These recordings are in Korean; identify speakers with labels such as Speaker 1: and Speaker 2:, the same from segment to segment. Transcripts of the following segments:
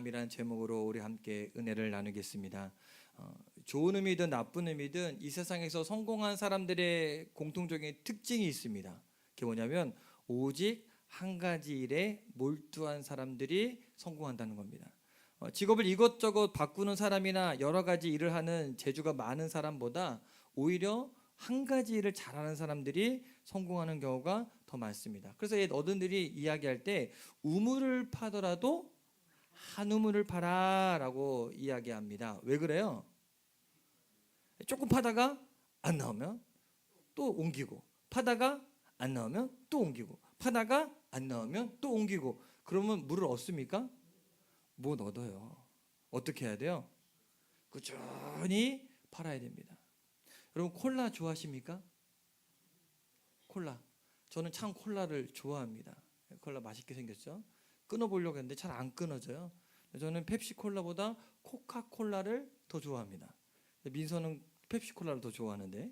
Speaker 1: 사람이란 제목으로 우리 함께 은혜를 나누겠습니다. 좋은 의미든 나쁜 의미든 이 세상에서 성공한 사람들의 공통적인 특징이 있습니다. 그게 뭐냐면 오직 한 가지 일에 몰두한 사람들이 성공한다는 겁니다. 직업을 이것저것 바꾸는 사람이나 여러 가지 일을 하는 재주가 많은 사람보다 오히려 한 가지 일을 잘하는 사람들이 성공하는 경우가 더 많습니다. 그래서 옛 어른들이 이야기할 때 우물을 파더라도 한 우물을 파라 라고 이야기합니다. 왜 그래요? 조금 파다가 안 나오면 또 옮기고, 파다가 안 나오면 또 옮기고, 파다가 안 나오면 또 옮기고. 그러면 물을 얻습니까? 못 얻어요. 어떻게 해야 돼요? 꾸준히 팔아야 됩니다. 여러분 콜라 좋아하십니까? 콜라. 저는 참 콜라를 좋아합니다. 콜라 맛있게 생겼죠? 끊어보려고 했는데 잘 안 끊어져요. 저는 펩시콜라보다 코카콜라를 더 좋아합니다. 민서는 펩시콜라를 더 좋아하는데,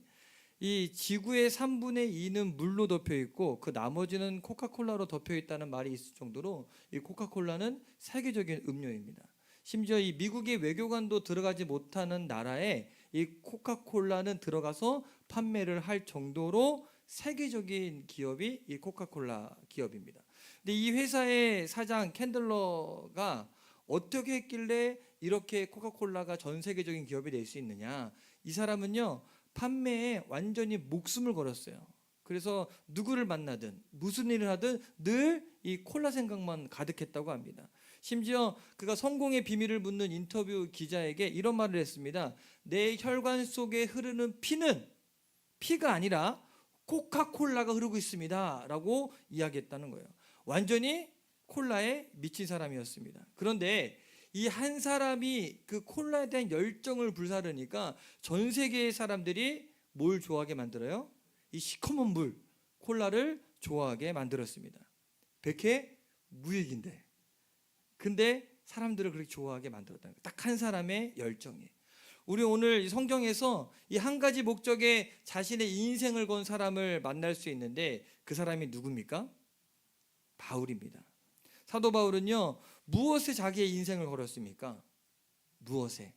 Speaker 1: 이 지구의 3분의 2는 물로 덮여 있고 그 나머지는 코카콜라로 덮여 있다는 말이 있을 정도로 이 코카콜라는 세계적인 음료입니다. 심지어 이 미국의 외교관도 들어가지 못하는 나라에 이 코카콜라는 들어가서 판매를 할 정도로 세계적인 기업이 이 코카콜라 기업입니다. 근데 이 회사의 사장 캔들러가 어떻게 했길래 이렇게 코카콜라가 전 세계적인 기업이 될 수 있느냐? 이 사람은요, 판매에 완전히 목숨을 걸었어요. 그래서 누구를 만나든 무슨 일을 하든 늘 이 콜라 생각만 가득했다고 합니다. 심지어 그가 성공의 비밀을 묻는 인터뷰 기자에게 이런 말을 했습니다. 내 혈관 속에 흐르는 피는 피가 아니라 코카콜라가 흐르고 있습니다 라고 이야기했다는 거예요. 완전히 콜라에 미친 사람이었습니다. 그런데 이 한 사람이 그 콜라에 대한 열정을 불사르니까 전 세계의 사람들이 뭘 좋아하게 만들어요? 이 시커먼 물, 콜라를 좋아하게 만들었습니다. 백해 무익인데, 근데 사람들을 그렇게 좋아하게 만들었다는 거예요. 딱 한 사람의 열정이. 우리 오늘 성경에서 이 한 가지 목적에 자신의 인생을 건 사람을 만날 수 있는데 그 사람이 누굽니까? 바울입니다. 사도 바울은요, 무엇에 자기의 인생을 걸었습니까? 무엇에?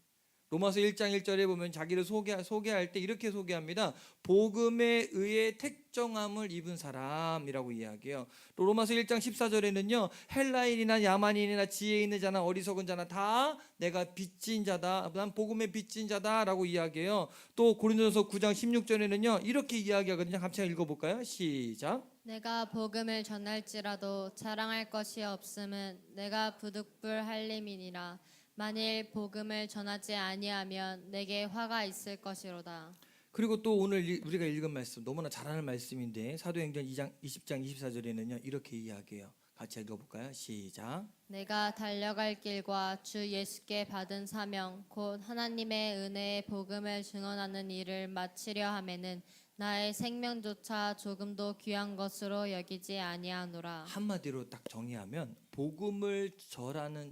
Speaker 1: 로마서 1장 1절에 보면 자기를 소개할 때 이렇게 소개합니다. 복음에 의해 택정함을 입은 사람이라고 이야기해요. 또 로마서 1장 14절에는요, 헬라인이나 야만인이나 지혜 있는 자나 어리석은 자나 다 내가 빚진 자다, 난 복음에 빚진 자다라고 이야기해요. 또 고린도전서 9장 16절에는요 이렇게 이야기하거든요. 같이 읽어볼까요? 시작.
Speaker 2: 내가 복음을 전할지라도 자랑할 것이 없음은 내가 부득불 할림이니라. 만일 복음을 전하지 아니하면 내게 화가 있을 것이로다.
Speaker 1: 그리고 또 오늘 우리가 읽은 말씀 너무나 잘 아는 말씀인데 사도행전 2장 20장 24절에는요 이렇게 이야기해요. 같이 읽어볼까요? 시작.
Speaker 2: 내가 달려갈 길과 주 예수께 받은 사명 곧 하나님의 은혜의 복음을 증언하는 일을 마치려 하면은 나의 생명조차 조금도 귀한 것으로 여기지 아니하노라.
Speaker 1: 한마디로 딱 정의하면 복음을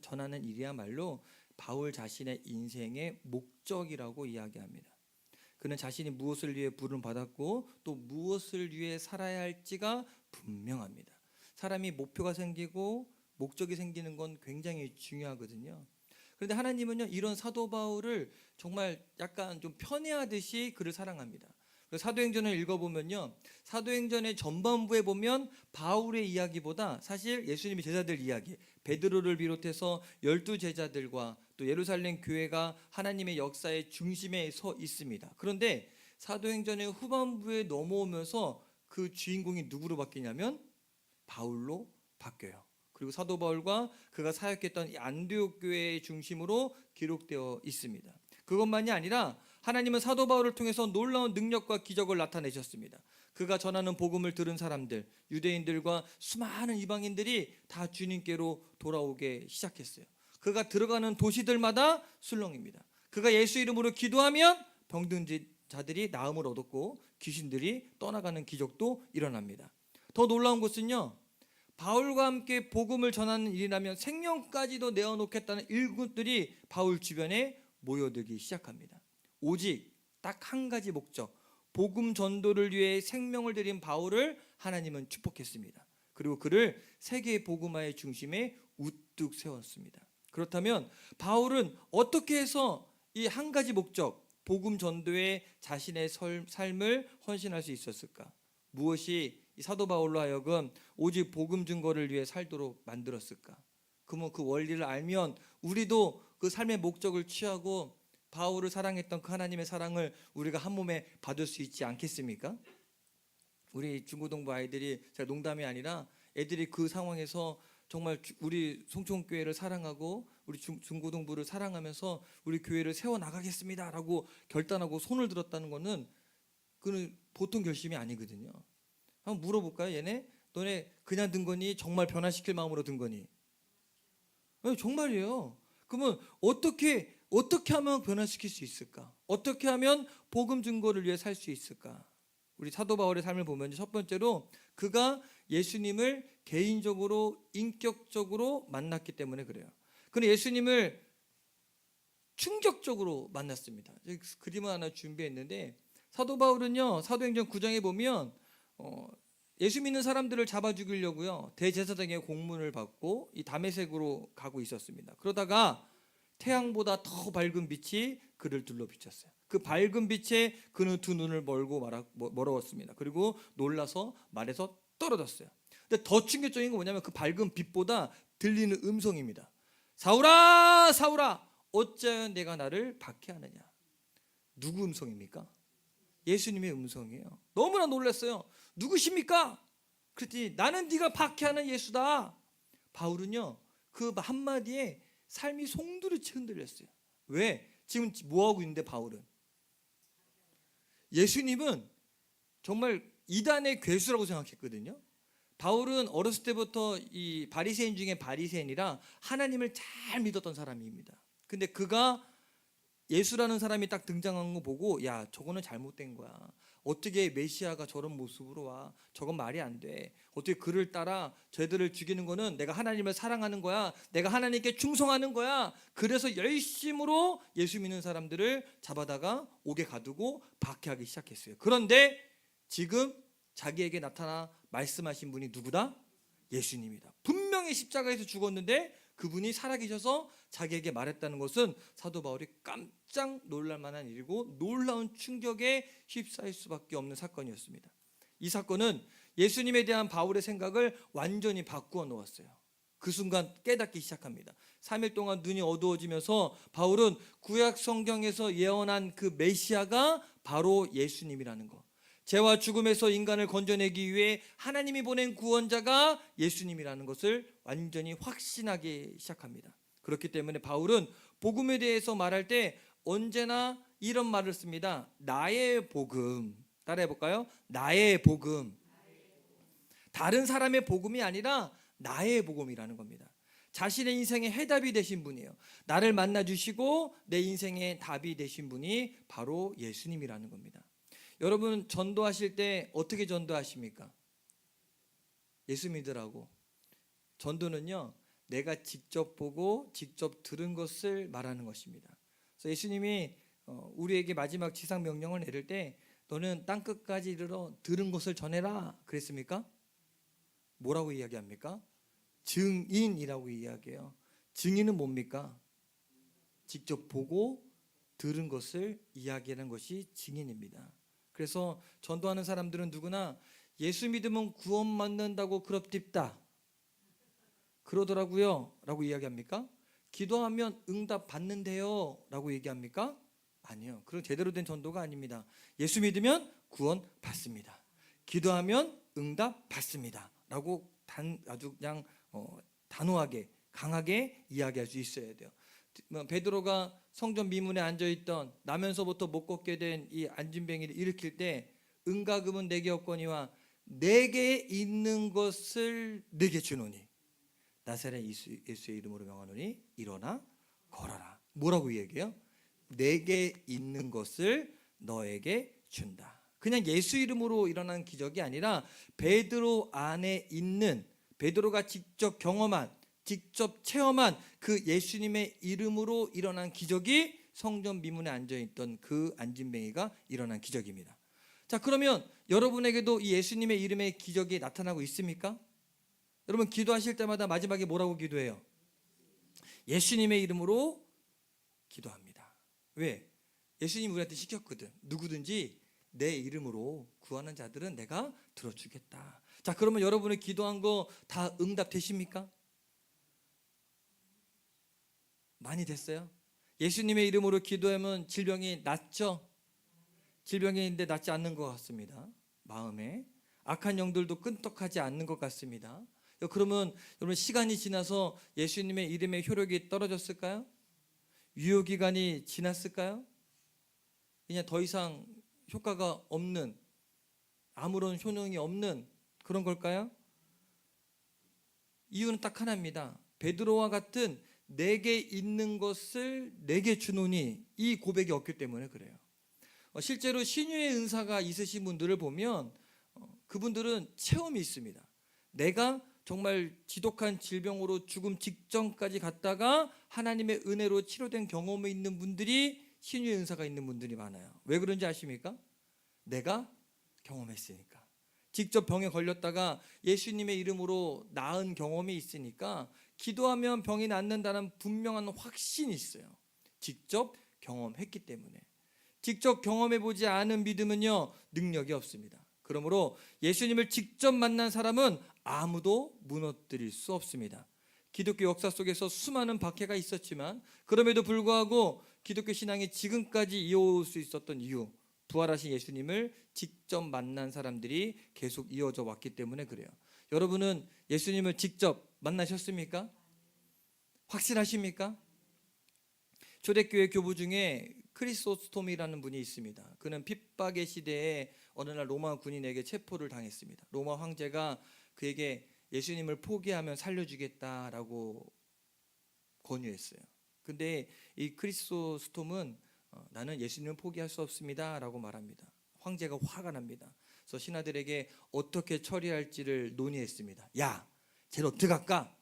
Speaker 1: 전하는 일이야말로 바울 자신의 인생의 목적이라고 이야기합니다. 그는 자신이 무엇을 위해 부름 받았고 또 무엇을 위해 살아야 할지가 분명합니다. 사람이 목표가 생기고 목적이 생기는 건 굉장히 중요하거든요. 그런데 하나님은요 이런 사도 바울을 정말 약간 좀 편애하듯이 그를 사랑합니다. 사도행전을 읽어보면요, 사도행전의 전반부에 보면 바울의 이야기보다 사실 예수님의 제자들 이야기, 베드로를 비롯해서 12제자들과 또 예루살렘 교회가 하나님의 역사의 중심에 서 있습니다. 그런데 사도행전의 후반부에 넘어오면서 그 주인공이 누구로 바뀌냐면 바울로 바뀌어요. 그리고 사도 바울과 그가 사역했던 안디옥 교회의 중심으로 기록되어 있습니다. 그것만이 아니라 하나님은 사도 바울을 통해서 놀라운 능력과 기적을 나타내셨습니다. 그가 전하는 복음을 들은 사람들, 유대인들과 수많은 이방인들이 다 주님께로 돌아오게 시작했어요. 그가 들어가는 도시들마다 술렁입니다. 그가 예수 이름으로 기도하면 병든 자들이 나음을 얻었고 귀신들이 떠나가는 기적도 일어납니다. 더 놀라운 것은요, 바울과 함께 복음을 전하는 일이라면 생명까지도 내어놓겠다는 일꾼들이 바울 주변에 모여들기 시작합니다. 오직 딱 한 가지 목적, 복음 전도를 위해 생명을 드린 바울을 하나님은 축복했습니다. 그리고 그를 세계 복음화의 중심에 우뚝 세웠습니다. 그렇다면 바울은 어떻게 해서 이 한 가지 목적, 복음 전도에 자신의 삶을 헌신할 수 있었을까? 무엇이 이 사도 바울로 하여금 오직 복음 증거를 위해 살도록 만들었을까? 그러면 그 원리를 알면 우리도 그 삶의 목적을 취하고 바울을 사랑했던 그 하나님의 사랑을 우리가 한 몸에 받을 수 있지 않겠습니까? 우리 중고등부 아이들이, 제가 농담이 아니라 애들이 그 상황에서 정말 우리 송천교회를 사랑하고 우리 중고등부를 사랑하면서 우리 교회를 세워나가겠습니다라고 결단하고 손을 들었다는 거는 그는 보통 결심이 아니거든요. 한번 물어볼까요? 얘네 너네 그냥 든 거니 정말 변화시킬 마음으로 든 거니? 네, 정말이에요. 그러면 어떻게 하면 변화시킬 수 있을까? 어떻게 하면 복음 증거를 위해 살 수 있을까? 우리 사도 바울의 삶을 보면 첫 번째로 그가 예수님을 개인적으로 인격적으로 만났기 때문에 그래요. 그는 예수님을 충격적으로 만났습니다. 그림을 하나 준비했는데 사도 바울은요, 사도행전 9장에 보면 예수 믿는 사람들을 잡아 죽이려고요, 대제사장의 공문을 받고 이 다메섹으로 가고 있었습니다. 그러다가 태양보다 더 밝은 빛이 그를 둘러 비쳤어요. 그 밝은 빛에 그는 두 눈을 멀었습니다. 그리고 놀라서 말에서 떨어졌어요. 근데 더 충격적인 건 뭐냐면 그 밝은 빛보다 들리는 음성입니다. 사울아, 사울아, 어찌하여 내가 나를 박해하느냐? 누구 음성입니까? 예수님의 음성이에요. 너무나 놀랐어요. 누구십니까? 그랬더니 나는 네가 박해하는 예수다. 바울은요, 그 한마디에 삶이 송두리째 흔들렸어요. 왜? 지금 뭐하고 있는데 바울은? 예수님은 정말 이단의 괴수라고 생각했거든요. 바울은 어렸을 때부터 이 바리새인 중에 바리새인이라 하나님을 잘 믿었던 사람입니다. 근데 그가 예수라는 사람이 딱 등장한 거 보고, 야, 저거는 잘못된 거야. 어떻게 메시아가 저런 모습으로 와? 저건 말이 안 돼. 어떻게 그를 따라 쟤들을 죽이는 거는 내가 하나님을 사랑하는 거야. 내가 하나님께 충성하는 거야. 그래서 열심으로 예수 믿는 사람들을 잡아다가 옥에 가두고 박해하기 시작했어요. 그런데 지금 자기에게 나타나 말씀하신 분이 누구다? 예수님이다. 분명히 십자가에서 죽었는데 그분이 살아계셔서 자기에게 말했다는 것은 사도 바울이 깜짝 놀랄 만한 일이고 놀라운 충격에 휩싸일 수밖에 없는 사건이었습니다. 이 사건은 예수님에 대한 바울의 생각을 완전히 바꾸어 놓았어요. 그 순간 깨닫기 시작합니다. 3일 동안 눈이 어두워지면서 바울은 구약 성경에서 예언한 그 메시아가 바로 예수님이라는 것, 죄와 죽음에서 인간을 건져내기 위해 하나님이 보낸 구원자가 예수님이라는 것을 완전히 확신하기 시작합니다. 그렇기 때문에 바울은 복음에 대해서 말할 때 언제나 이런 말을 씁니다. 나의 복음. 따라해 볼까요? 나의 복음. 다른 사람의 복음이 아니라 나의 복음이라는 겁니다. 자신의 인생의 해답이 되신 분이에요. 나를 만나주시고 내 인생의 답이 되신 분이 바로 예수님이라는 겁니다. 여러분, 전도하실 때 어떻게 전도하십니까? 예수 믿으라고. 전도는요, 내가 직접 보고 직접 들은 것을 말하는 것입니다. 그래서 예수님이 우리에게 마지막 지상 명령을 내릴 때 너는 땅끝까지 이르러 들은 것을 전해라 그랬습니까? 뭐라고 이야기합니까? 증인이라고 이야기해요. 증인은 뭡니까? 직접 보고 들은 것을 이야기하는 것이 증인입니다. 그래서 전도하는 사람들은 누구나 예수 믿으면 구원받는다고 그럽딥다 그러더라고요 라고 이야기합니까? 기도하면 응답 받는데요 라고 얘기합니까? 아니요. 그런 제대로 된 전도가 아닙니다. 예수 믿으면 구원 받습니다. 기도하면 응답 받습니다 라고 아주 그냥 단호하게 강하게 이야기할 수 있어야 돼요. 베드로가 성전 미문에 앉아있던 나면서부터 못 걷게 된 이 안진뱅이를 일으킬 때 은가금은 내게 없거니와 내게 있는 것을 내게 주노니 나사렛 예수의 이름으로 명하노니 일어나 걸어라. 뭐라고 얘기해요? 내게 있는 것을 너에게 준다. 그냥 예수 이름으로 일어난 기적이 아니라 베드로 안에 있는, 베드로가 직접 경험한, 직접 체험한 그 예수님의 이름으로 일어난 기적이 성전 미문에 앉아있던 그 안진뱅이가 일어난 기적입니다. 자, 그러면 여러분에게도 이 예수님의 이름의 기적이 나타나고 있습니까? 여러분 기도하실 때마다 마지막에 뭐라고 기도해요? 예수님의 이름으로 기도합니다. 왜? 예수님 우리한테 시켰거든. 누구든지 내 이름으로 구하는 자들은 내가 들어주겠다. 자, 그러면 여러분의 기도한 거 다 응답되십니까? 많이 됐어요? 예수님의 이름으로 기도하면 질병이 낫죠? 질병이 있는데 낫지 않는 것 같습니다. 마음에 악한 영들도 끈떡하지 않는 것 같습니다. 그러면 여러분, 시간이 지나서 예수님의 이름의 효력이 떨어졌을까요? 유효기간이 지났을까요? 그냥 더 이상 효과가 없는, 아무런 효능이 없는 그런 걸까요? 이유는 딱 하나입니다. 베드로와 같은 내게 있는 것을 내게 주노니, 이 고백이 없기 때문에 그래요. 실제로 신유의 은사가 있으신 분들을 보면 그분들은 체험이 있습니다. 내가 정말 지독한 질병으로 죽음 직전까지 갔다가 하나님의 은혜로 치료된 경험이 있는 분들이 신유의 은사가 있는 분들이 많아요. 왜 그런지 아십니까? 내가 경험했으니까. 직접 병에 걸렸다가 예수님의 이름으로 나은 경험이 있으니까 기도하면 병이 낫는다는 분명한 확신이 있어요. 직접 경험했기 때문에. 직접 경험해보지 않은 믿음은요, 능력이 없습니다. 그러므로 예수님을 직접 만난 사람은 아무도 무너뜨릴 수 없습니다. 기독교 역사 속에서 수많은 박해가 있었지만 그럼에도 불구하고 기독교 신앙이 지금까지 이어올 수 있었던 이유, 부활하신 예수님을 직접 만난 사람들이 계속 이어져 왔기 때문에 그래요. 여러분은 예수님을 직접 만나셨습니까? 확실하십니까? 초대교회 교부 중에 크리소스톰이라는 분이 있습니다. 그는 핍박의 시대에 어느 날 로마 군인에게 체포를 당했습니다. 로마 황제가 그에게 예수님을 포기하면 살려주겠다라고 권유했어요. 근데 이 크리소스톰은 나는 예수님을 포기할 수 없습니다 라고 말합니다. 황제가 화가 납니다. 그래서 신하들에게 어떻게 처리할지를 논의했습니다. 야, 쟤를 어떻게 할까?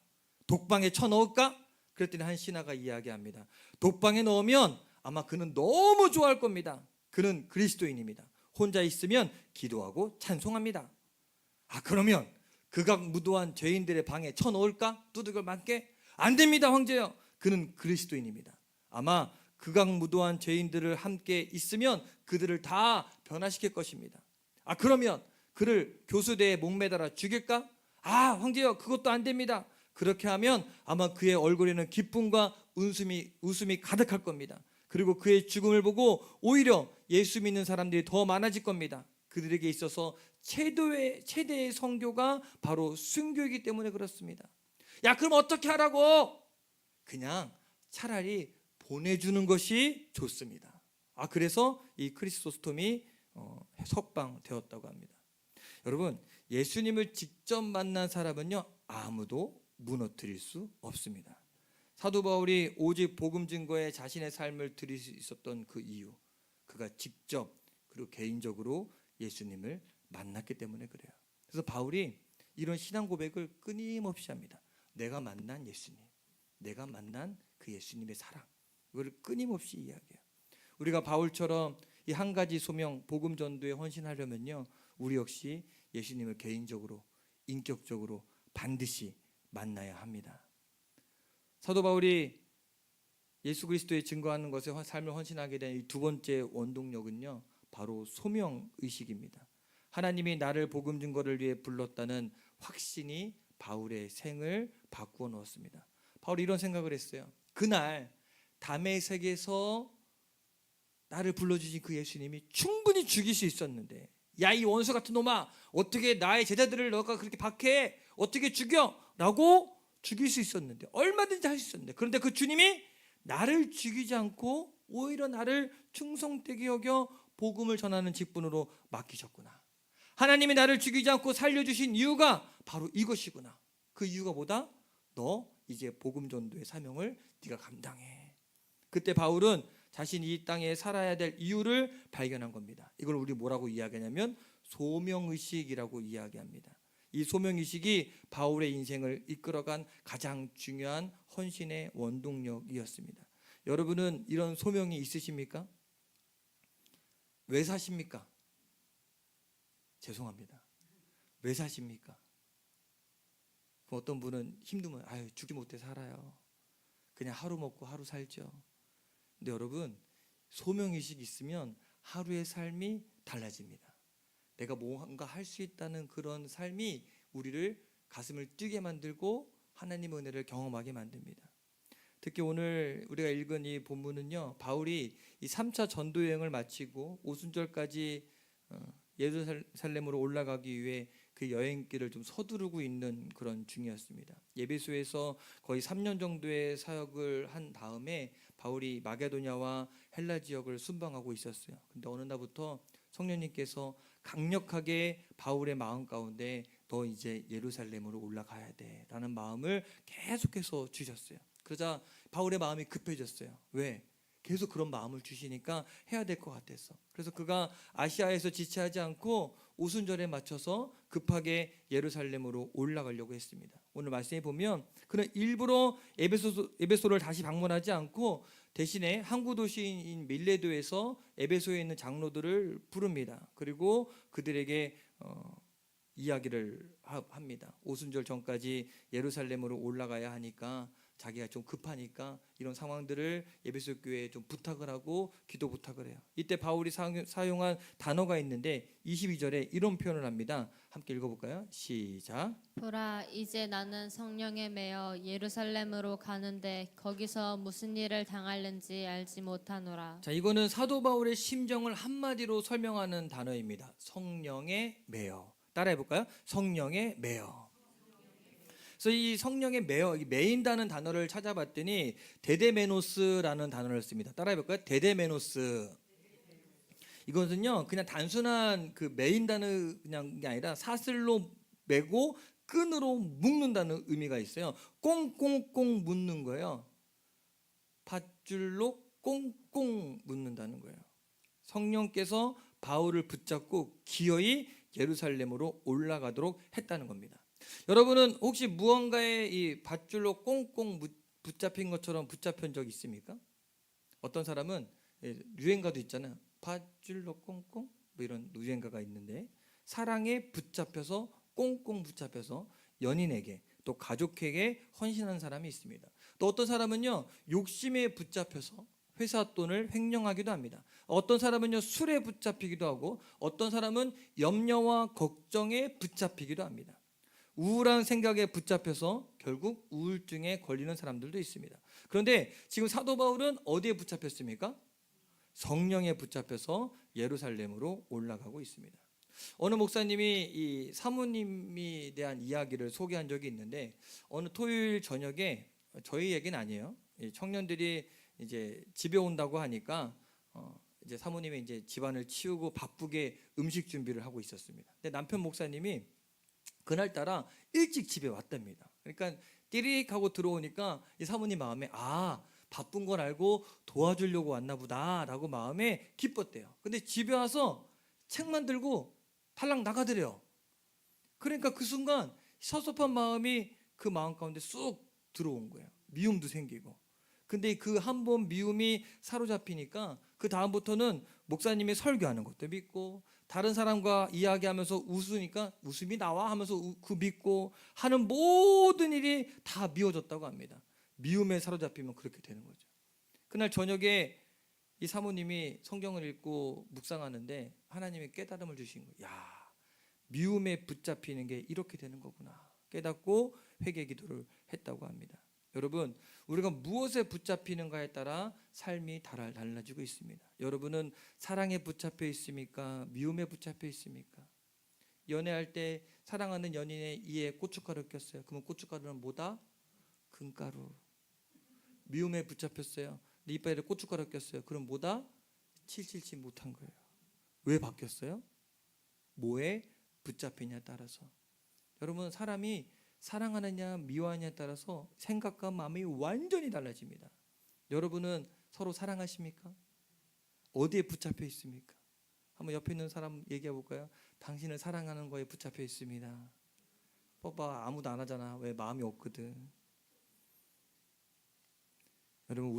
Speaker 1: 독방에 쳐넣을까? 그랬더니 한 신하가 이야기합니다. 독방에 넣으면 아마 그는 너무 좋아할 겁니다. 그는 그리스도인입니다. 혼자 있으면 기도하고 찬송합니다. 아, 그러면 극악 무도한 죄인들의 방에 쳐넣을까? 두들겨 맞게? 안 됩니다, 황제요. 그는 그리스도인입니다. 아마 극악 무도한 죄인들을 함께 있으면 그들을 다 변화시킬 것입니다. 아, 그러면 그를 교수대에 목매달아 죽일까? 아, 황제요, 그것도 안 됩니다. 그렇게 하면 아마 그의 얼굴에는 기쁨과 웃음이 가득할 겁니다. 그리고 그의 죽음을 보고 오히려 예수 믿는 사람들이 더 많아질 겁니다. 그들에게 있어서 최대의 선교가 바로 순교이기 때문에 그렇습니다. 야, 그럼 어떻게 하라고? 그냥 차라리 보내주는 것이 좋습니다. 아, 그래서 이 크리소스톰이 석방되었다고 합니다. 여러분, 예수님을 직접 만난 사람은요, 아무도 무너뜨릴 수 없습니다. 사도 바울이 오직 복음 증거에 자신의 삶을 드릴 수 있었던 그 이유, 그가 직접 그리고 개인적으로 예수님을 만났기 때문에 그래요. 그래서 바울이 이런 신앙 고백을 끊임없이 합니다. 내가 만난 예수님, 내가 만난 그 예수님의 사랑, 이걸 끊임없이 이야기해요. 우리가 바울처럼 이 한 가지 소명, 복음 전도에 헌신하려면요, 우리 역시 예수님을 개인적으로, 인격적으로 반드시 만나야 합니다. 사도 바울이 예수 그리스도에 증거하는 것에 삶을 헌신하게 된 이 두 번째 원동력은요, 바로 소명 의식입니다. 하나님이 나를 복음 증거를 위해 불렀다는 확신이 바울의 생을 바꾸어 놓았습니다. 바울이 이런 생각을 했어요. 그날 다메섹에서 나를 불러주신 그 예수님이 충분히 죽일 수 있었는데, 야, 이 원수 같은 놈아, 어떻게 나의 제자들을 너가 그렇게 박해해? 어떻게 죽여? 라고 죽일 수 있었는데, 얼마든지 할 수 있었는데, 그런데 그 주님이 나를 죽이지 않고 오히려 나를 충성되게 여겨 복음을 전하는 직분으로 맡기셨구나. 하나님이 나를 죽이지 않고 살려주신 이유가 바로 이것이구나. 그 이유가 뭐다? 너 이제 복음 전도의 사명을 네가 감당해. 그때 바울은 자신이 이 땅에 살아야 될 이유를 발견한 겁니다. 이걸 우리 뭐라고 이야기하냐면 소명의식이라고 이야기합니다. 이 소명의식이 바울의 인생을 이끌어간 가장 중요한 헌신의 원동력이었습니다. 여러분은 이런 소명이 있으십니까? 왜 사십니까? 죄송합니다. 왜 사십니까? 어떤 분은 힘들면 아유, 죽지 못해 살아요. 그냥 하루 먹고 하루 살죠. 근데 여러분, 소명의식이 있으면 하루의 삶이 달라집니다. 내가 뭔가 할 수 있다는 그런 삶이 우리를 가슴을 뛰게 만들고 하나님의 은혜를 경험하게 만듭니다. 특히 오늘 우리가 읽은 이 본문은요, 바울이 이 3차 전도 여행을 마치고 오순절까지 예루살렘으로 올라가기 위해 그 여행길을 좀 서두르고 있는 그런 중이었습니다. 에베소에서 거의 3년 정도의 사역을 한 다음에 바울이 마게도냐와 헬라 지역을 순방하고 있었어요. 근데 어느 날부터 성령님께서 강력하게 바울의 마음 가운데 너 이제 예루살렘으로 올라가야 돼라는 마음을 계속해서 주셨어요. 그러자 바울의 마음이 급해졌어요. 왜? 계속 그런 마음을 주시니까 해야 될 것 같았어. 그래서 그가 아시아에서 지체하지 않고 오순절에 맞춰서 급하게 예루살렘으로 올라가려고 했습니다. 오늘 말씀에 보면 그는 일부러 에베소를 다시 방문하지 않고 대신에 항구 도시인 밀레도에서 에베소에 있는 장로들을 부릅니다. 그리고 그들에게 이야기를 합니다. 오순절 전까지 예루살렘으로 올라가야 하니까 자기가 좀 급하니까 이런 상황들을 에베소 교회에 좀 부탁을 하고 기도 부탁을 해요. 이때 바울이 사용한 단어가 있는데 22절에 이런 표현을 합니다. 함께 읽어볼까요? 시작.
Speaker 2: 보라, 이제 나는 성령에 매여 예루살렘으로 가는데 거기서 무슨 일을 당할는지 알지 못하노라.
Speaker 1: 자, 이거는 사도 바울의 심정을 한마디로 설명하는 단어입니다. 성령에 매여. 따라해볼까요? 성령에 매여. 그래서 이 성령에 매인다는 단어를 찾아봤더니 데데메노스라는 단어를 씁니다. 따라해볼까요? 데데메노스. 이것은요, 그냥 단순한 그 매인다는 그냥 게 아니라 사슬로 매고 끈으로 묶는다는 의미가 있어요. 꽁꽁꽁 묶는 거예요. 밧줄로 꽁꽁 묶는다는 거예요. 성령께서 바울을 붙잡고 기어이 예루살렘으로 올라가도록 했다는 겁니다. 여러분은 혹시 무언가에 이 밧줄로 꽁꽁 붙잡힌 것처럼 붙잡힌 적 있습니까? 어떤 사람은 유행가도 있잖아요. 밧줄로 꽁꽁 뭐 이런 유행가가 있는데 사랑에 붙잡혀서 꽁꽁 붙잡혀서 연인에게 또 가족에게 헌신하는 사람이 있습니다. 또 어떤 사람은요 욕심에 붙잡혀서 회사 돈을 횡령하기도 합니다. 어떤 사람은요 술에 붙잡히기도 하고 어떤 사람은 염려와 걱정에 붙잡히기도 합니다. 우울한 생각에 붙잡혀서 결국 우울증에 걸리는 사람들도 있습니다. 그런데 지금 사도 바울은 어디에 붙잡혔습니까? 성령에 붙잡혀서 예루살렘으로 올라가고 있습니다. 어느 목사님이 이 사모님에 대한 이야기를 소개한 적이 있는데 어느 토요일 저녁에 저희 얘기는 아니에요. 청년들이 이제 집에 온다고 하니까 이제 사모님이 이제 집안을 치우고 바쁘게 음식 준비를 하고 있었습니다. 근데 남편 목사님이 그날따라 일찍 집에 왔답니다. 그러니까 띠릭하고 들어오니까 이 사모님 마음에 바쁜 걸 알고 도와주려고 왔나 보다라고 마음에 기뻤대요. 근데 집에 와서 책만 들고 탈락 나가더래요. 그러니까 그 순간 섭섭한 마음이 그 마음 가운데 쑥 들어온 거예요. 미움도 생기고. 근데 그 한 번 미움이 사로잡히니까 그 다음부터는 목사님이 설교하는 것도 믿고 다른 사람과 이야기하면서 웃으니까 웃음이 나와 하면서 그 믿고 하는 모든 일이 다 미워졌다고 합니다. 미움에 사로잡히면 그렇게 되는 거죠. 그날 저녁에 이 사모님이 성경을 읽고 묵상하는데 하나님이 깨달음을 주신 거예요. 야, 미움에 붙잡히는 게 이렇게 되는 거구나 깨닫고 회개 기도를 했다고 합니다. 여러분, 우리가 무엇에 붙잡히는가에 따라 삶이 달라지고 있습니다. 여러분은 사랑에 붙잡혀 있습니까? 미움에 붙잡혀 있습니까? 연애할 때 사랑하는 연인의 이에 고춧가루 꼈어요. 그러면 고춧가루는 뭐다? 금가루. 미움에 붙잡혔어요. 내 이빨에 고춧가루 꼈어요. 그럼 뭐다? 777 못한 거예요. 왜 바뀌었어요? 뭐에 붙잡히냐에 따라서. 여러분, 사람이 사랑하느냐 미워하느냐에 따라서 생각과 마음이 완전히 달라집니다. 여러분은 서로 사랑하십니까? 어디에 붙잡혀 있습니까? 한번 옆에 있는 사람 얘기해 볼까요? 당신을 사랑하는 거에 붙잡혀 있습니다. 봐봐, 아무도 안 하잖아. 왜? 마음이 없거든. 여러분,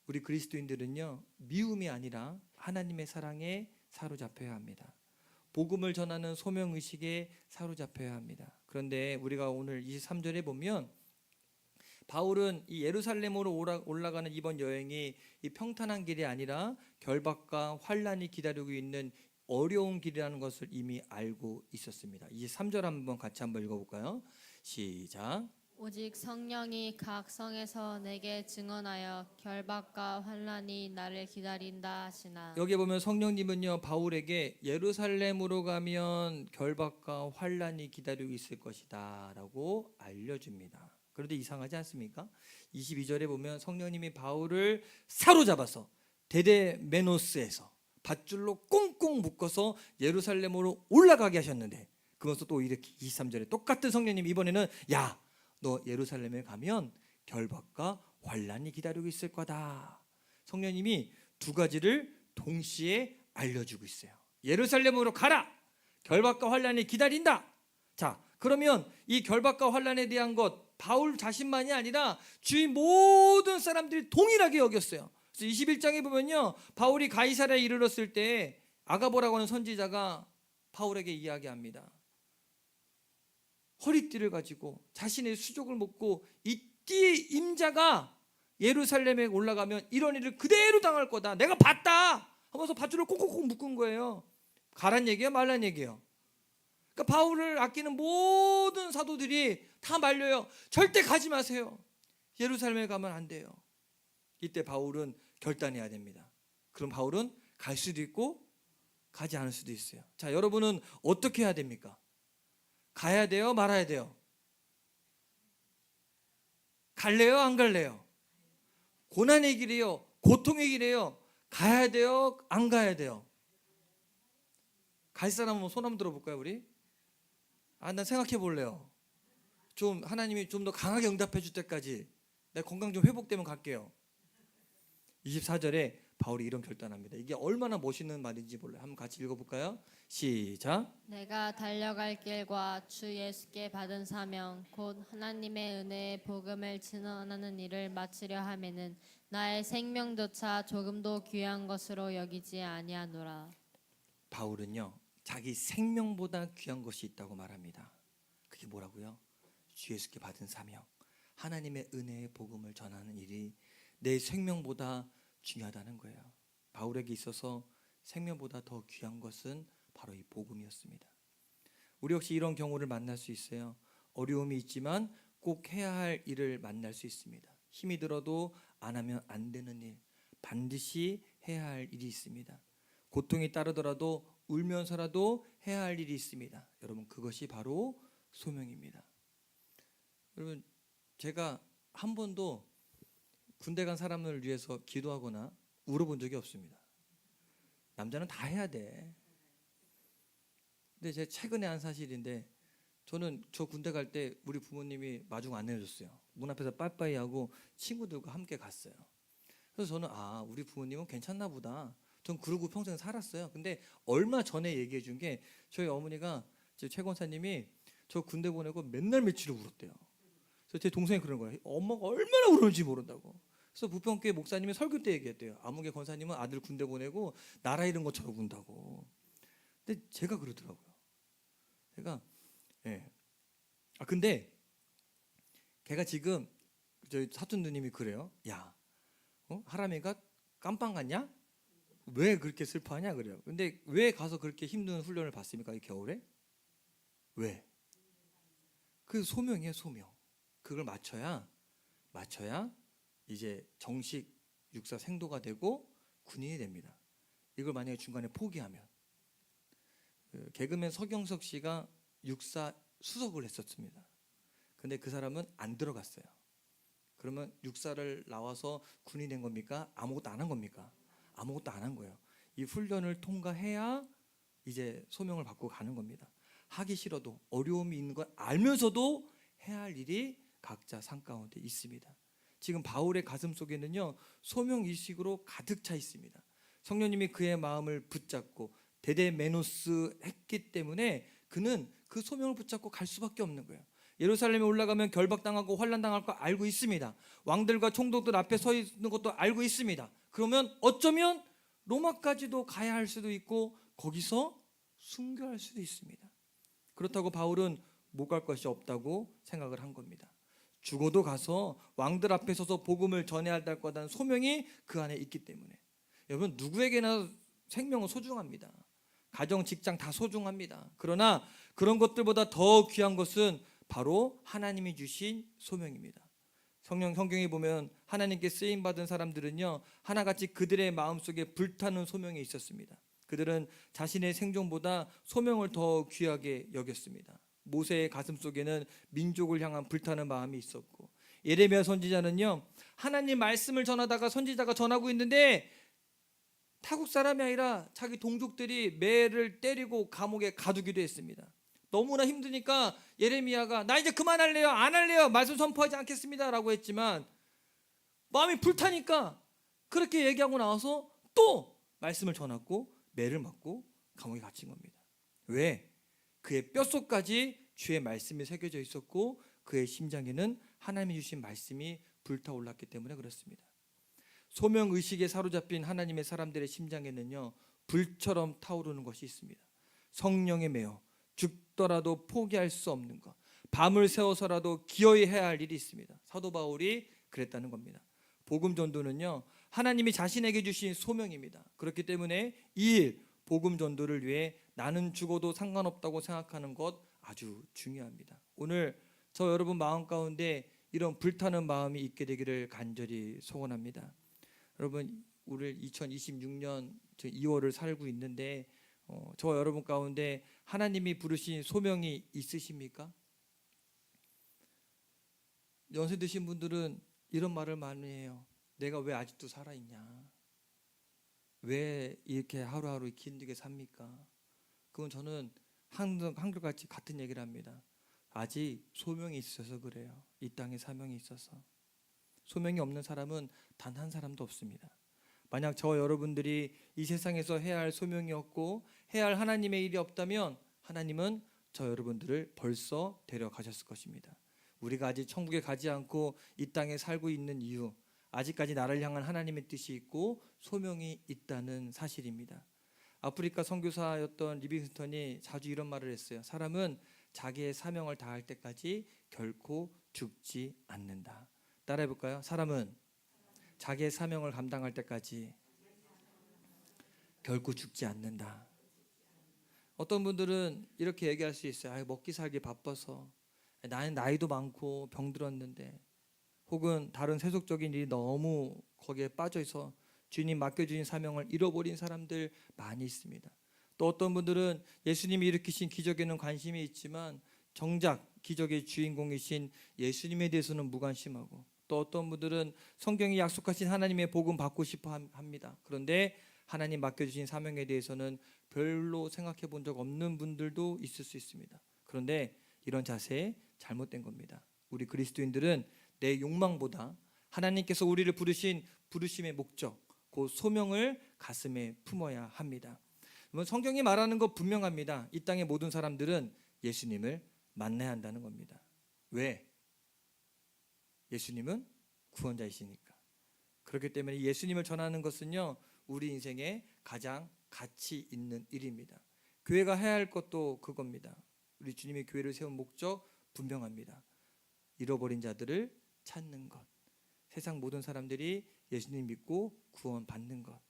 Speaker 1: 우리 그리스도인들은요 미움이 아니라 하나님의 사랑에 사로잡혀야 합니다. 복음을 전하는 소명의식에 사로잡혀야 합니다. 그런데 우리가 오늘 23절에 보면 바울은 이 예루살렘으로 올라가는 이번 여행이 이 평탄한 길이 아니라 결박과 환란이 기다리고 있는 어려운 길이라는 것을 이미 알고 있었습니다. 23절 한번 같이 한번 읽어볼까요? 시작.
Speaker 2: 오직 성령이 각 성에서 내게 증언하여 결박과 환란이 나를 기다린다 하시나.
Speaker 1: 여기 보면 성령님은요 바울에게 예루살렘으로 가면 결박과 환란이 기다리고 있을 것이다 라고 알려줍니다. 그런데 이상하지 않습니까? 22절에 보면 성령님이 바울을 사로잡아서 데데메노스에서 밧줄로 꽁꽁 묶어서 예루살렘으로 올라가게 하셨는데, 그것도 또 이렇게 23절에 똑같은 성령님이 이번에는 야, 너 예루살렘에 가면 결박과 환란이 기다리고 있을 거다. 성령님이 두 가지를 동시에 알려주고 있어요. 예루살렘으로 가라. 결박과 환란이 기다린다. 자, 그러면 이 결박과 환란에 대한 것 바울 자신만이 아니라 주위 모든 사람들이 동일하게 여겼어요. 그래서 21장에 보면요, 바울이 가이사랴에 이르렀을 때 아가보라고 하는 선지자가 바울에게 이야기합니다. 허리띠를 가지고 자신의 수족을 먹고 이 띠의 임자가 예루살렘에 올라가면 이런 일을 그대로 당할 거다. 내가 봤다 하면서 밧줄을 콕콕콕 묶은 거예요. 가란 얘기야 말란 얘기예요. 그러니까 바울을 아끼는 모든 사도들이 다 말려요. 절대 가지 마세요. 예루살렘에 가면 안 돼요. 이때 바울은 결단해야 됩니다. 그럼 바울은 갈 수도 있고 가지 않을 수도 있어요. 자, 여러분은 어떻게 해야 됩니까? 가야 돼요? 말아야 돼요? 갈래요? 안 갈래요? 고난의 길이요? 고통의 길이에요? 가야 돼요? 안 가야 돼요? 갈 사람은 손 한번 들어볼까요 우리? 난 생각해 볼래요. 좀 하나님이 좀 더 강하게 응답해 줄 때까지 내 건강 좀 회복되면 갈게요. 24절에 바울이 이런 결단합니다. 이게 얼마나 멋있는 말인지 몰라요. 한번 같이 읽어볼까요? 시작.
Speaker 2: 내가 달려갈 길과 주 예수께 받은 사명 곧 하나님의 은혜의 복음을 증언하는 일을 마치려 하면은 나의 생명조차 조금도 귀한 것으로 여기지 아니하노라.
Speaker 1: 바울은요 자기 생명보다 귀한 것이 있다고 말합니다. 그게 뭐라고요? 주 예수께 받은 사명, 하나님의 은혜의 복음을 전하는 일이 내 생명보다 중요하다는 거예요. 바울에게 있어서 생명보다 더 귀한 것은 바로 이 복음이었습니다. 우리 역시 이런 경우를 만날 수 있어요. 어려움이 있지만 꼭 해야 할 일을 만날 수 있습니다. 힘이 들어도 안 하면 안 되는 일, 반드시 해야 할 일이 있습니다. 고통이 따르더라도 울면서라도 해야 할 일이 있습니다. 여러분, 그것이 바로 소명입니다. 여러분, 제가 한 번도 군대 간 사람을 위해서 기도하거나 울어본 적이 없습니다. 남자는 다 해야 돼. 근데 제가 최근에 한 사실인데, 저는 저 군대 갈 때 우리 부모님이 마중 안 내줬어요. 문 앞에서 빠이빠이 하고 친구들과 함께 갔어요. 그래서 저는 우리 부모님은 괜찮나 보다. 전 그러고 평생 살았어요. 근데 얼마 전에 얘기해 준 게, 저희 어머니가, 최 권사님이 저 군대 보내고 맨날 며칠을 울었대요. 그래서 제 동생이 그런 거예요. 엄마가 얼마나 울었는지 모른다고. 그래서 부평교회 목사님이 설교 때 얘기했대요. 아무개 권사님은 아들 군대 보내고 나라 잃은 것처럼 운다고. 근데 제가 그러더라고요. 제가 근데 걔가 지금 저희 사촌 누님이 그래요. 야, 하람이가 깜빵 갔냐? 왜 그렇게 슬퍼하냐 그래요. 근데 왜 가서 그렇게 힘든 훈련을 받습니까? 이 겨울에? 왜? 그 소명이에요, 소명. 그걸 맞춰야 이제 정식 육사 생도가 되고 군인이 됩니다. 이걸 만약에 중간에 포기하면, 개그맨 서경석 씨가 육사 수석을 했었습니다. 근데 그 사람은 안 들어갔어요. 그러면 육사를 나와서 군인이 된 겁니까? 아무것도 안 한 겁니까? 아무것도 안 한 거예요. 이 훈련을 통과해야 이제 소명을 받고 가는 겁니다. 하기 싫어도, 어려움이 있는 걸 알면서도 해야 할 일이 각자 삶 가운데 있습니다. 지금 바울의 가슴 속에는요, 소명 의식으로 가득 차 있습니다. 성령님이 그의 마음을 붙잡고 데데메노스 했기 때문에 그는 그 소명을 붙잡고 갈 수밖에 없는 거예요. 예루살렘에 올라가면 결박당하고 환난당할 거 알고 있습니다. 왕들과 총독들 앞에 서 있는 것도 알고 있습니다. 그러면 어쩌면 로마까지도 가야 할 수도 있고 거기서 순교할 수도 있습니다. 그렇다고 바울은 못 갈 것이 없다고 생각을 한 겁니다. 죽어도 가서 왕들 앞에 서서 복음을 전해야 할 거다는 소명이 그 안에 있기 때문에 여러분 누구에게나 생명은 소중합니다. 가정, 직장 다 소중합니다. 그러나 그런 것들보다 더 귀한 것은 바로 하나님이 주신 소명입니다. 성경에 보면 하나님께 쓰임 받은 사람들은요 하나같이 그들의 마음속에 불타는 소명이 있었습니다. 그들은 자신의 생존보다 소명을 더 귀하게 여겼습니다. 모세의 가슴 속에는 민족을 향한 불타는 마음이 있었고, 예레미야 선지자는요 하나님 말씀을 전하다가 선지자가 전하고 있는데 타국 사람이 아니라 자기 동족들이 매를 때리고 감옥에 가두기도 했습니다. 너무나 힘드니까 예레미야가 나 이제 그만할래요, 안 할래요, 말씀 선포하지 않겠습니다 라고 했지만 마음이 불타니까 그렇게 얘기하고 나와서 또 말씀을 전했고 매를 맞고 감옥에 갇힌 겁니다. 왜? 그의 뼛속까지 주의 말씀이 새겨져 있었고 그의 심장에는 하나님이 주신 말씀이 불타올랐기 때문에 그렇습니다. 소명의식에 사로잡힌 하나님의 사람들의 심장에는요 불처럼 타오르는 것이 있습니다. 성령에 매여 죽더라도 포기할 수 없는 것, 밤을 새워서라도 기어이 해야 할 일이 있습니다. 사도 바울이 그랬다는 겁니다. 복음 전도는요 하나님이 자신에게 주신 소명입니다. 그렇기 때문에 이 일, 복음 전도를 위해 나는 죽어도 상관없다고 생각하는 것 아주 중요합니다. 오늘 저 여러분 마음 가운데 이런 불타는 마음이 있게 되기를 간절히 소원합니다. 여러분 우리 2026년 2월을 살고 있는데 저 여러분 가운데 하나님이 부르신 소명이 있으십니까? 연세 드신 분들은 이런 말을 많이 해요. 내가 왜 아직도 살아있냐? 왜 이렇게 하루하루 힘들게 삽니까? 그건 저는 한결같이 같은 얘기를 합니다. 아직 소명이 있어서 그래요. 이 땅에 사명이 있어서. 소명이 없는 사람은 단 한 사람도 없습니다. 만약 저 여러분들이 이 세상에서 해야 할 소명이 없고 해야 할 하나님의 일이 없다면 하나님은 저 여러분들을 벌써 데려가셨을 것입니다. 우리가 아직 천국에 가지 않고 이 땅에 살고 있는 이유, 아직까지 나를 향한 하나님의 뜻이 있고 소명이 있다는 사실입니다. 아프리카 선교사였던 리빙스턴이 자주 이런 말을 했어요. 사람은 자기의 사명을 다할 때까지 결코 죽지 않는다. 따라해 볼까요? 사람은 자기의 사명을 감당할 때까지 결코 죽지 않는다. 어떤 분들은 이렇게 얘기할 수 있어요. 먹기 살기 바빠서, 나는 나이도 많고 병들었는데, 혹은 다른 세속적인 일이 너무 거기에 빠져 있어 주님 맡겨주신 사명을 잃어버린 사람들 많이 있습니다. 또 어떤 분들은 예수님이 일으키신 기적에는 관심이 있지만 정작 기적의 주인공이신 예수님에 대해서는 무관심하고, 또 어떤 분들은 성경이 약속하신 하나님의 복음 받고 싶어 합니다. 그런데 하나님 맡겨주신 사명에 대해서는 별로 생각해 본 적 없는 분들도 있을 수 있습니다. 그런데 이런 자세 잘못된 겁니다. 우리 그리스도인들은 내 욕망보다 하나님께서 우리를 부르신 부르심의 목적, 그 소명을 가슴에 품어야 합니다. 성경이 말하는 거 분명합니다. 이 땅의 모든 사람들은 예수님을 만나야 한다는 겁니다. 왜? 예수님은 구원자이시니까. 그렇기 때문에 예수님을 전하는 것은요 우리 인생에 가장 가치 있는 일입니다. 교회가 해야 할 것도 그겁니다. 우리 주님이 교회를 세운 목적 분명합니다. 잃어버린 자들을 찾는 것, 세상 모든 사람들이 예수님 믿고 구원받는 것.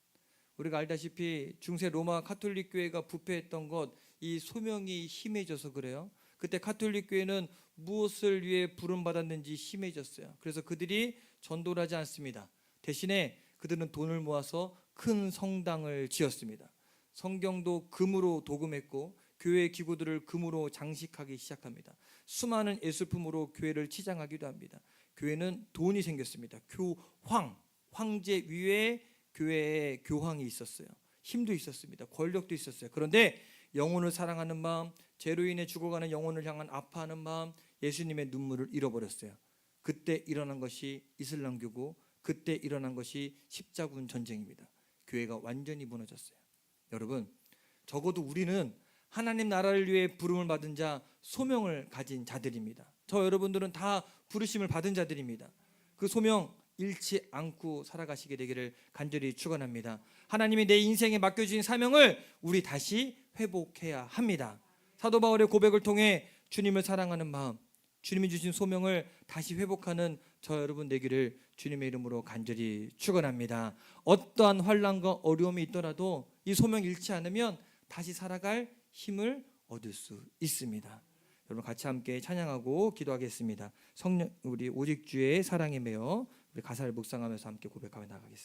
Speaker 1: 우리가 알다시피 중세 로마 가톨릭 교회가 부패했던 것, 이 소명이 심해져서 그래요. 그때 가톨릭 교회는 무엇을 위해 부름받았는지 심해졌어요. 그래서 그들이 전도를 하지 않습니다. 대신에 그들은 돈을 모아서 큰 성당을 지었습니다. 성경도 금으로 도금했고 교회 기구들을 금으로 장식하기 시작합니다. 수많은 예술품으로 교회를 치장하기도 합니다. 교회는 돈이 생겼습니다. 교황, 황제 위에 교회에 교황이 있었어요. 힘도 있었습니다. 권력도 있었어요. 그런데 영혼을 사랑하는 마음, 죄로 인해 죽어가는 영혼을 향한 아파하는 마음, 예수님의 눈물을 잃어버렸어요. 그때 일어난 것이 이슬람교고, 그때 일어난 것이 십자군 전쟁입니다. 교회가 완전히 무너졌어요. 여러분, 적어도 우리는 하나님 나라를 위해 부름을 받은 자, 소명을 가진 자들입니다. 저 여러분들은 다 부르심을 받은 자들입니다. 그 소명 잃지 않고 살아가시게 되기를 간절히 축원합니다. 하나님이 내 인생에 맡겨주신 사명을 우리 다시 회복해야 합니다. 사도 바울의 고백을 통해 주님을 사랑하는 마음, 주님이 주신 소명을 다시 회복하는 저 여러분 되기를 주님의 이름으로 간절히 축원합니다. 어떠한 환난과 어려움이 있더라도 이 소명 잃지 않으면 다시 살아갈 힘을 얻을 수 있습니다. 여러분 같이 함께 찬양하고 기도하겠습니다. 성령 우리 오직 주의 사랑에 매여 우리 가사를 묵상하면서 함께 고백하며 나가겠습니다.